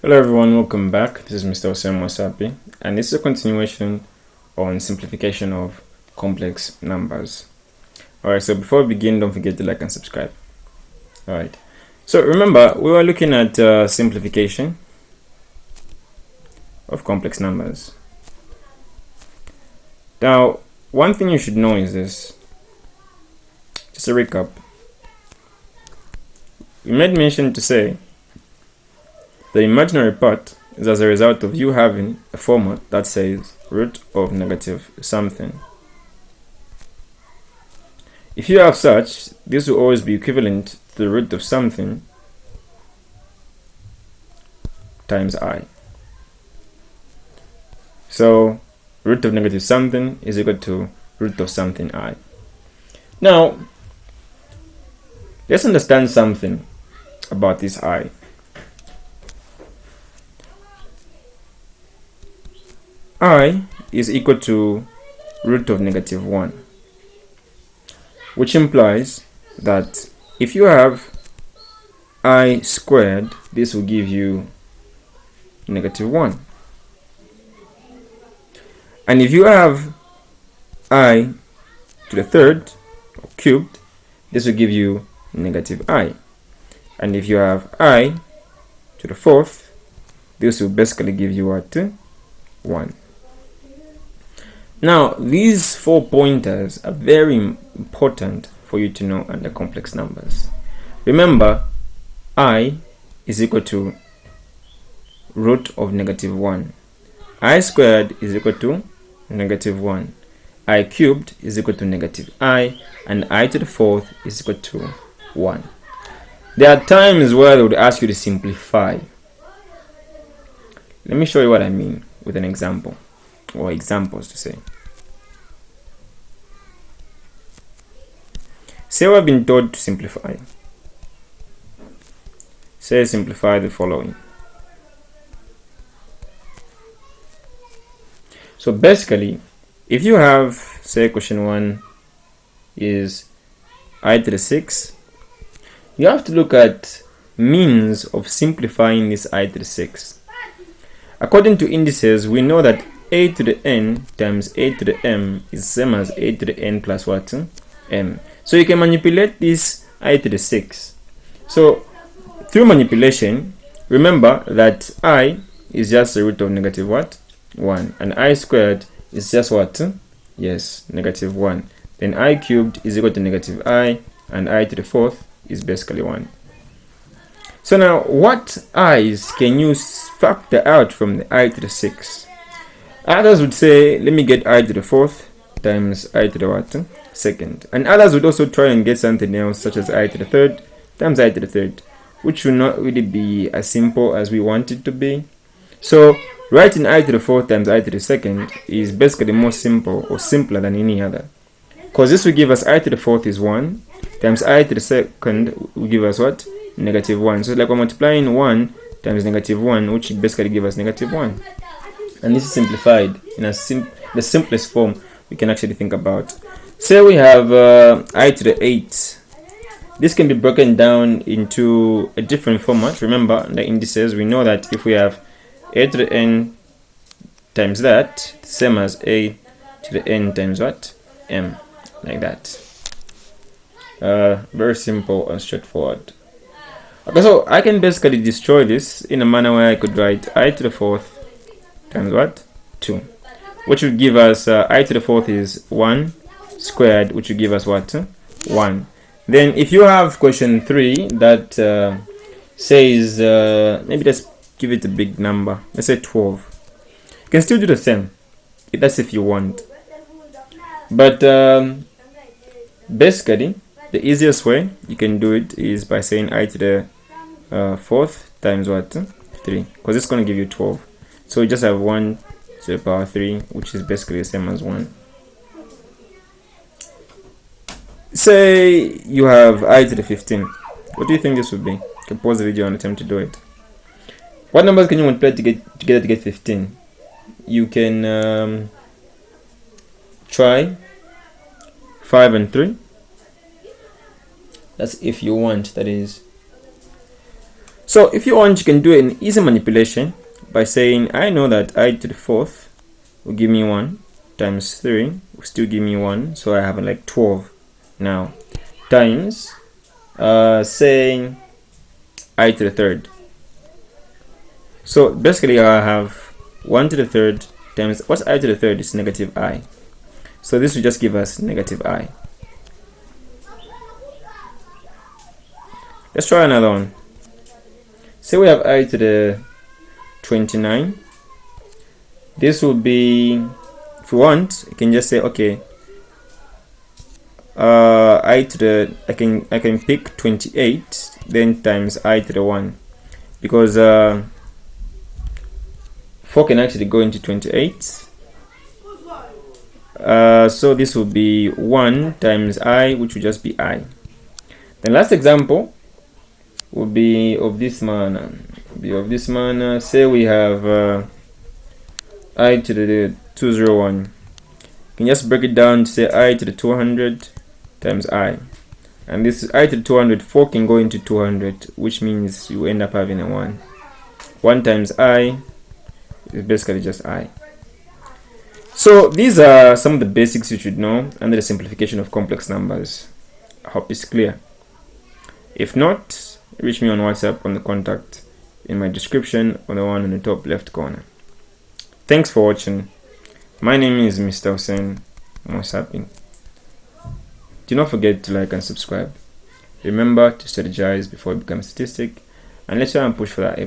Hello everyone, welcome back. This is Mr. Osem Wasapi, and this is a continuation on simplification of complex numbers. Alright, so before we begin, don't forget to like and subscribe. Alright, so remember, we were looking at simplification of complex numbers. Now, one thing you should know is this. Just a recap. We made mention to say the imaginary part is as a result of you having a format that says root of negative something. If you have such, this will always be equivalent to the root of something times I. So root of negative something is equal to root of something I. Now, let's understand something about this I. I is equal to root of negative 1, which implies that if you have I squared, this will give you negative 1. And if you have I to the third, or cubed, this will give you negative I. And if you have I to the fourth, this will basically give you what? 1. Now, these 4 pointers are very important for you to know under complex numbers. Remember, I is equal to root of negative 1. I squared is equal to negative 1. I cubed is equal to negative I, and I to the fourth is equal to 1. There are times where they would ask you to simplify. Let me show you what I mean with an example, or examples to say. Say we've been told to simplify. Say simplify the following. So basically, if you have, say question 1 is I to the 6, you have to look at means of simplifying this I to the 6. According to indices, we know that a to the n times a to the m is the same as a to the n plus what? M. So you can manipulate this I to the 6. So through manipulation, remember that I is just the root of negative what? 1. And I squared is just what? Yes, negative 1. Then I cubed is equal to negative I, and I to the fourth is basically 1. So now, what i's can you factor out from the I to the 6? Others would say, let me get I to the fourth times I to the what? Second. And others would also try and get something else, such as I to the third times I to the third, which will not really be as simple as we want it to be. So writing I to the fourth times I to the second is basically more simple, or simpler than any other, because this will give us I to the fourth is 1 times I to the second will give us what? Negative 1. So it's like we're multiplying 1 times negative 1, which basically give us negative 1. And this is simplified in the simplest form we can actually think about. Say we have I to the 8. This can be broken down into a different format. Remember, the indices, we know that if we have a to the n times that, same as a to the n times what? M, like that. Very simple and straightforward. Okay, so I can basically destroy this in a manner where I could write I to the fourth times what? 2, which would give us I to the fourth is 1 squared, which would give us what? 1. Then if you have question 3 that says, maybe let's give it a big number, let's say 12. You can still do the same. That's if you want. But basically, the easiest way you can do it is by saying I to the fourth times what? 3, because it's going to give you 12. So you just have 1 to the power 3, which is basically the same as 1. Say you have I to the 15. What do you think this would be? You can pause the video and attempt to do it. What numbers can you multiply together to get 15? You can try 5 and 3. That's if you want, that is. So if you want, you can do an easy manipulation by saying, I know that I to the fourth will give me 1 times 3 will still give me 1, so I have like 12 now, times saying I to the third. So basically I have 1 to the third times, what's I to the third is negative I. So this will just give us negative I. Let's try another one. Say we have I to the 29. This will be, if you want, you can just say, okay, I to the, I can pick 28, then times I to the 1, because 4 can actually go into 28. So this will be 1 times I, which will just be I. The last example will be of this manner. Say we have I to the 201. You can just break it down to say I to the 200 times I. And this I to the 200, 4 can go into 200, which means you end up having a 1. 1 times I is basically just I. So these are some of the basics you should know under the simplification of complex numbers. I hope it's clear. If not, reach me on WhatsApp on the contact in my description or the one in the top left corner. Thanks for watching. My name is Mr. Hussein Mosapi. Do not forget to like and subscribe. Remember to strategize before you become a statistic, and let's try and push for that A+.